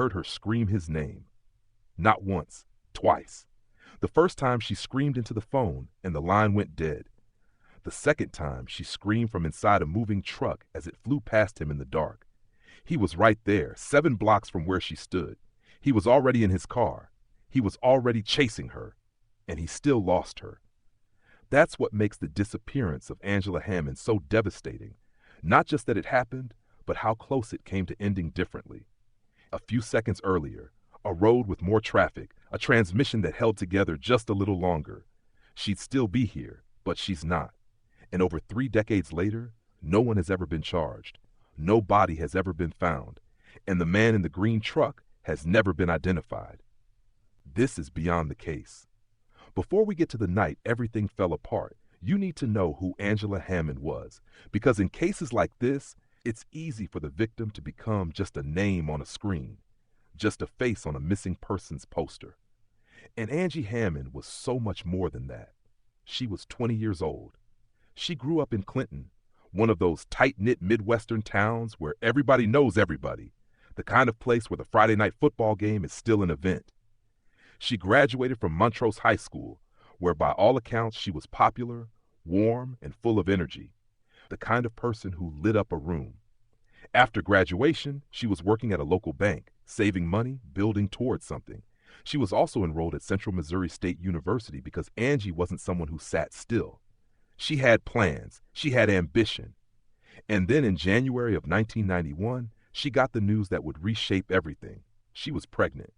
heard her scream his name. Not once, twice. The first time she screamed into the phone and the line went dead. The second time she screamed from inside a moving truck as it flew past him in the dark. He was right there, 7 blocks from where she stood. He was already in his car. He was already chasing her, and he still lost her. That's what makes the disappearance of Angela Hammond so devastating. Not just that it happened, but how close it came to ending differently. A few seconds earlier, a road with more traffic, a transmission that held together just a little longer. She'd still be here, but she's not. And over 3 decades later, no one has ever been charged. No body has ever been found. And the man in the green truck has never been identified. This is beyond the case. Before we get to the night everything fell apart, you need to know who Angela Hammond was, because in cases like this, it's easy for the victim to become just a name on a screen, just a face on a missing persons poster. And Angie Hammond was so much more than that. She was 20 years old. She grew up in Clinton, one of those tight-knit Midwestern towns where everybody knows everybody, the kind of place where the Friday night football game is still an event. She graduated from Montrose High School, where by all accounts she was popular, warm, and full of energy, the kind of person who lit up a room. After graduation, she was working at a local bank, saving money, building towards something. She was also enrolled at Central Missouri State University because Angie wasn't someone who sat still. She had plans, she had ambition. And then in January of 1991, she got the news that would reshape everything. She was pregnant.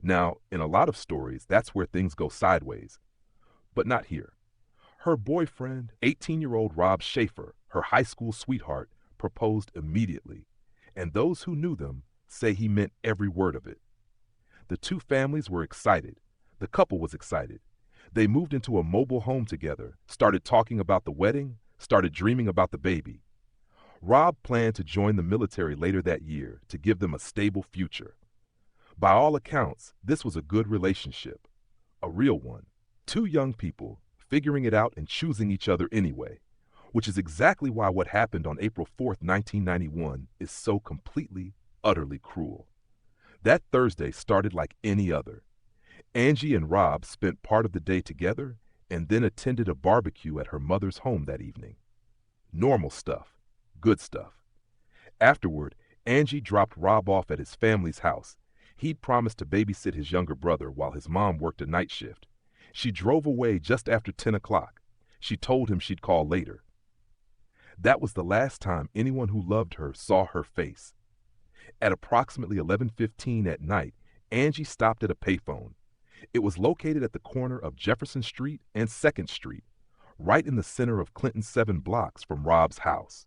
Now, in a lot of stories, that's where things go sideways. But not here. Her boyfriend, 18-year-old Rob Schaefer, her high school sweetheart, proposed immediately. And those who knew them say he meant every word of it. The two families were excited. The couple was excited. They moved into a mobile home together, started talking about the wedding, started dreaming about the baby. Rob planned to join the military later that year to give them a stable future. By all accounts, this was a good relationship, a real one. 2 young people figuring it out and choosing each other anyway, which is exactly why what happened on April 4th, 1991 is so completely, utterly cruel. That Thursday started like any other. Angie and Rob spent part of the day together and then attended a barbecue at her mother's home that evening. Normal stuff, good stuff. Afterward, Angie dropped Rob off at his family's house. He'd promised to babysit his younger brother while his mom worked a night shift. She drove away just after 10 o'clock. She told him she'd call later. That was the last time anyone who loved her saw her face. At approximately 11:15 at night, Angie stopped at a payphone. It was located at the corner of Jefferson Street and 2nd Street, right in the center of Clinton's 7 blocks from Rob's house.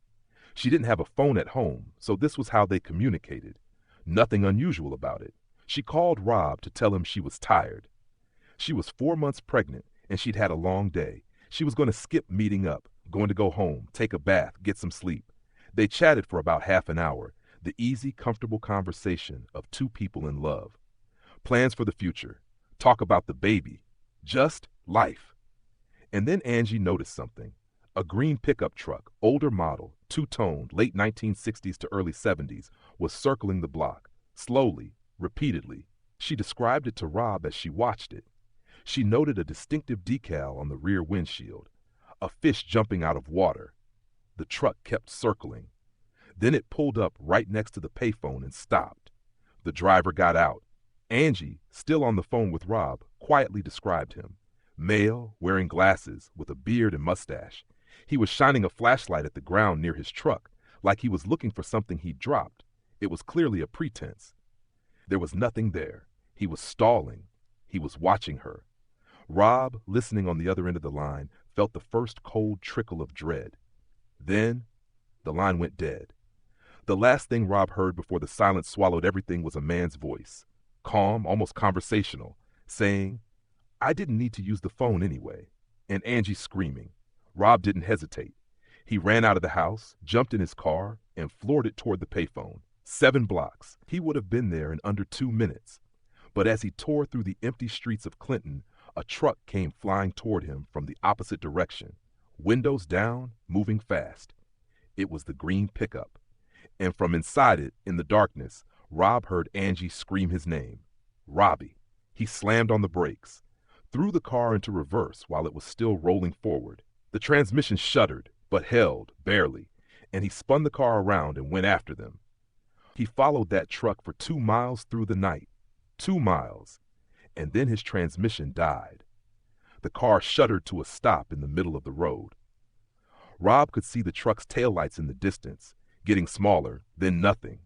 She didn't have a phone at home, so this was how they communicated. Nothing unusual about it. She called Rob to tell him she was tired. She was 4 months pregnant, and she'd had a long day. She was going to skip meeting up, going to go home, take a bath, get some sleep. They chatted for about half an hour, the easy, comfortable conversation of 2 people in love. Plans for the future. Talk about the baby. Just life. And then Angie noticed something. A green pickup truck, older model, 2-toned, late 1960s to early 70s, was circling the block, slowly, repeatedly. She described it to Rob as she watched it. She noted a distinctive decal on the rear windshield, a fish jumping out of water. The truck kept circling. Then it pulled up right next to the payphone and stopped. The driver got out. Angie, still on the phone with Rob, quietly described him. Male, wearing glasses, with a beard and mustache. He was shining a flashlight at the ground near his truck, like he was looking for something he'd dropped. It was clearly a pretense. There was nothing there. He was stalling. He was watching her. Rob, listening on the other end of the line, felt the first cold trickle of dread. Then, the line went dead. The last thing Rob heard before the silence swallowed everything was a man's voice, calm, almost conversational, saying, "I didn't need to use the phone anyway." And Angie screaming. Rob didn't hesitate. He ran out of the house, jumped in his car, and floored it toward the payphone. 7 blocks. He would have been there in under 2 minutes. But as he tore through the empty streets of Clinton, a truck came flying toward him from the opposite direction, windows down, moving fast. It was the green pickup. And from inside it, in the darkness, Rob heard Angie scream his name, Robbie. He slammed on the brakes, threw the car into reverse while it was still rolling forward. The transmission shuddered, but held, barely, and he spun the car around and went after them. He followed that truck for 2 miles through the night. 2 miles. And then his transmission died. The car shuddered to a stop in the middle of the road. Rob could see the truck's taillights in the distance, getting smaller, then nothing.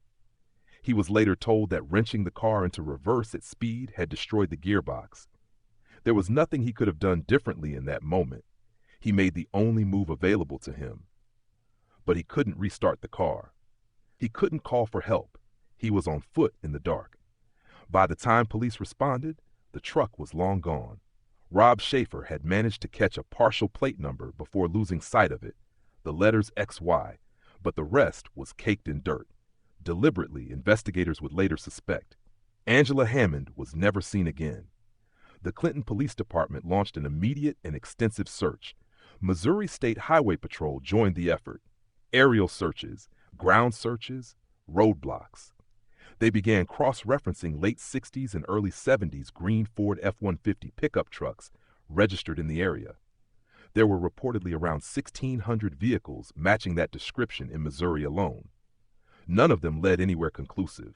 He was later told that wrenching the car into reverse at speed had destroyed the gearbox. There was nothing he could have done differently in that moment. He made the only move available to him. But he couldn't restart the car. He couldn't call for help. He was on foot in the dark. By the time police responded, the truck was long gone. Rob Schaefer had managed to catch a partial plate number before losing sight of it, the letters XY, but the rest was caked in dirt. Deliberately, investigators would later suspect. Angela Hammond was never seen again. The Clinton Police Department launched an immediate and extensive search. Missouri State Highway Patrol joined the effort. Aerial searches, ground searches, roadblocks. They began cross-referencing late 60s and early 70s green Ford F-150 pickup trucks registered in the area. There were reportedly around 1,600 vehicles matching that description in Missouri alone. None of them led anywhere conclusive.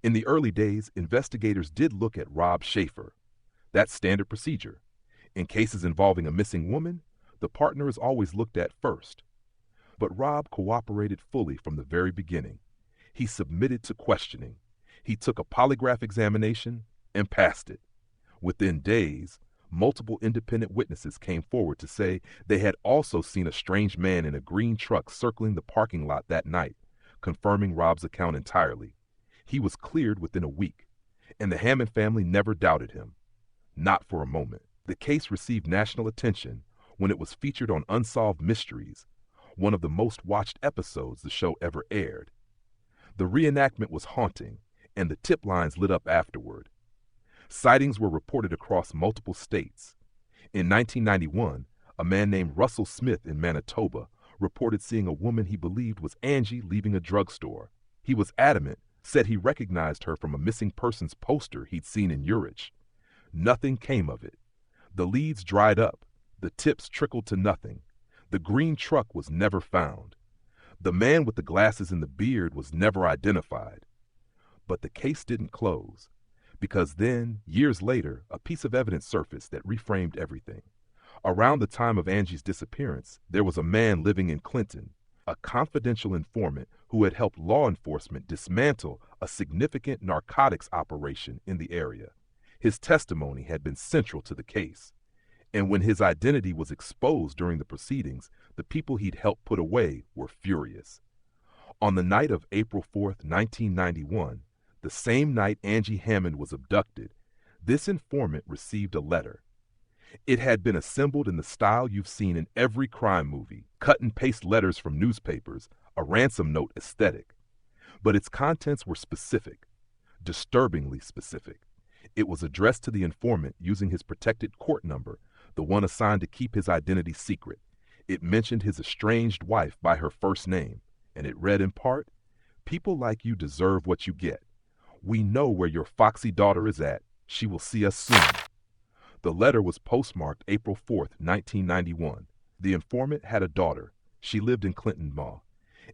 In the early days, investigators did look at Rob Schaefer. That's standard procedure. In cases involving a missing woman, the partner is always looked at first. But Rob cooperated fully from the very beginning. He submitted to questioning. He took a polygraph examination and passed it. Within days, multiple independent witnesses came forward to say they had also seen a strange man in a green truck circling the parking lot that night, confirming Rob's account entirely. He was cleared within a week, and the Hammond family never doubted him. Not for a moment. The case received national attention when it was featured on Unsolved Mysteries, one of the most watched episodes the show ever aired. The reenactment was haunting, and the tip lines lit up afterward. Sightings were reported across multiple states. In 1991, a man named Russell Smith in Manitoba reported seeing a woman he believed was Angie leaving a drugstore. He was adamant, said he recognized her from a missing persons poster he'd seen in Urich. Nothing came of it. The leads dried up. The tips trickled to nothing. The green truck was never found. The man with the glasses and the beard was never identified. But the case didn't close, because then, years later, a piece of evidence surfaced that reframed everything. Around the time of Angie's disappearance, there was a man living in Clinton, a confidential informant who had helped law enforcement dismantle a significant narcotics operation in the area. His testimony had been central to the case. And when his identity was exposed during the proceedings, the people he'd helped put away were furious. On the night of April 4th, 1991, the same night Angie Hammond was abducted, this informant received a letter. It had been assembled in the style you've seen in every crime movie, cut and paste letters from newspapers, a ransom note aesthetic. But its contents were specific, disturbingly specific. It was addressed to the informant using his protected court number, the one assigned to keep his identity secret. It mentioned his estranged wife by her first name, and it read in part, "People like you deserve what you get. We know where your foxy daughter is at. She will see us soon." The letter was postmarked April 4th, 1991. The informant had a daughter. She lived in Clinton, Ma,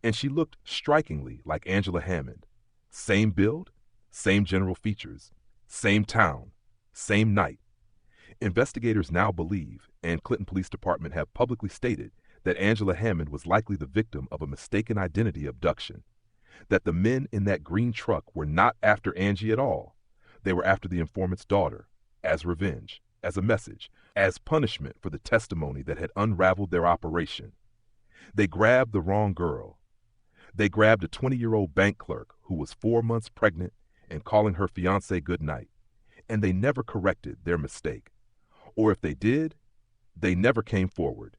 and she looked strikingly like Angela Hammond. Same build, same general features, same town, same night. Investigators now believe, and Clinton Police Department have publicly stated, that Angela Hammond was likely the victim of a mistaken identity abduction. That the men in that green truck were not after Angie at all. They were after the informant's daughter, as revenge, as a message, as punishment for the testimony that had unraveled their operation. They grabbed the wrong girl. They grabbed a 20-year-old bank clerk who was 4 months pregnant and calling her fiancé goodnight, and they never corrected their mistake. Or if they did, they never came forward.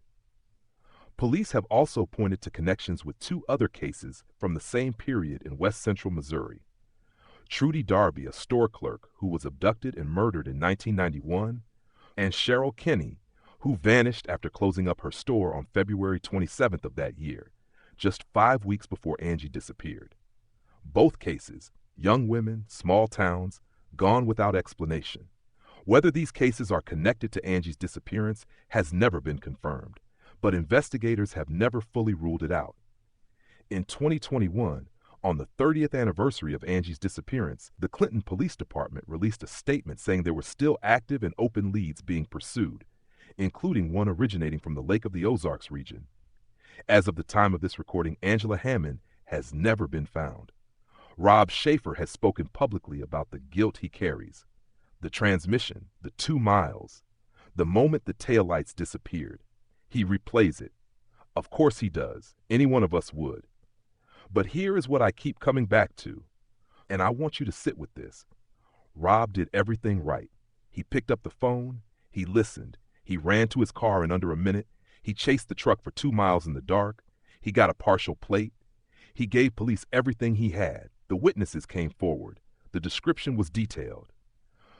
Police have also pointed to connections with 2 other cases from the same period in West Central Missouri. Trudy Darby, a store clerk who was abducted and murdered in 1991, and Cheryl Kenny, who vanished after closing up her store on February 27th of that year, just 5 weeks before Angie disappeared. Both cases, Young women, small towns, gone without explanation. Whether these cases are connected to Angie's disappearance has never been confirmed, but investigators have never fully ruled it out. In 2021, on the 30th anniversary of Angie's disappearance, the Clinton Police Department released a statement saying there were still active and open leads being pursued, including one originating from the Lake of the Ozarks region. As of the time of this recording, Angela Hammond has never been found. Rob Schaefer has spoken publicly about the guilt he carries. The transmission, the 2 miles, the moment the taillights disappeared. He replays it. Of course he does. Any one of us would. But here is what I keep coming back to, and I want you to sit with this. Rob did everything right. He picked up the phone, he listened, he ran to his car in under a minute, he chased the truck for 2 miles in the dark, he got a partial plate, he gave police everything he had. The witnesses came forward. The description was detailed.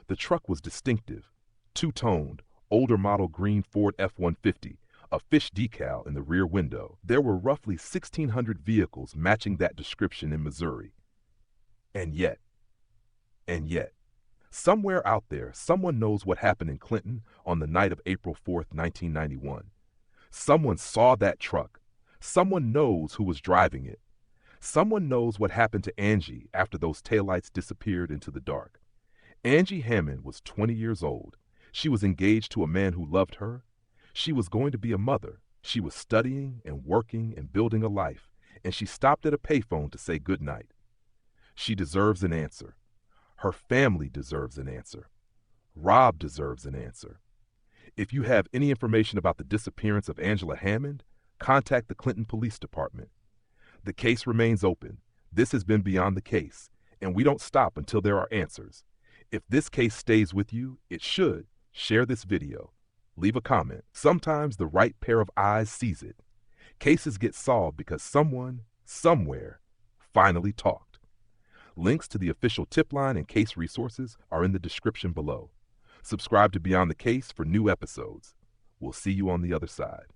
The truck was distinctive, two-toned, older model green Ford F-150, a fish decal in the rear window. There were roughly 1,600 vehicles matching that description in Missouri. And yet, somewhere out there, someone knows what happened in Clinton on the night of April 4th, 1991. Someone saw that truck. Someone knows who was driving it. Someone knows what happened to Angie after those taillights disappeared into the dark. Angie Hammond was 20 years old. She was engaged to a man who loved her. She was going to be a mother. She was studying and working and building a life, and she stopped at a payphone to say goodnight. She deserves an answer. Her family deserves an answer. Rob deserves an answer. If you have any information about the disappearance of Angela Hammond, contact the Clinton Police Department. The case remains open. This has been Beyond the Case, and we don't stop until there are answers. If this case stays with you, it should. Share this video. Leave a comment. Sometimes the right pair of eyes sees it. Cases get solved because someone, somewhere, finally talked. Links to the official tip line and case resources are in the description below. Subscribe to Beyond the Case for new episodes. We'll see you on the other side.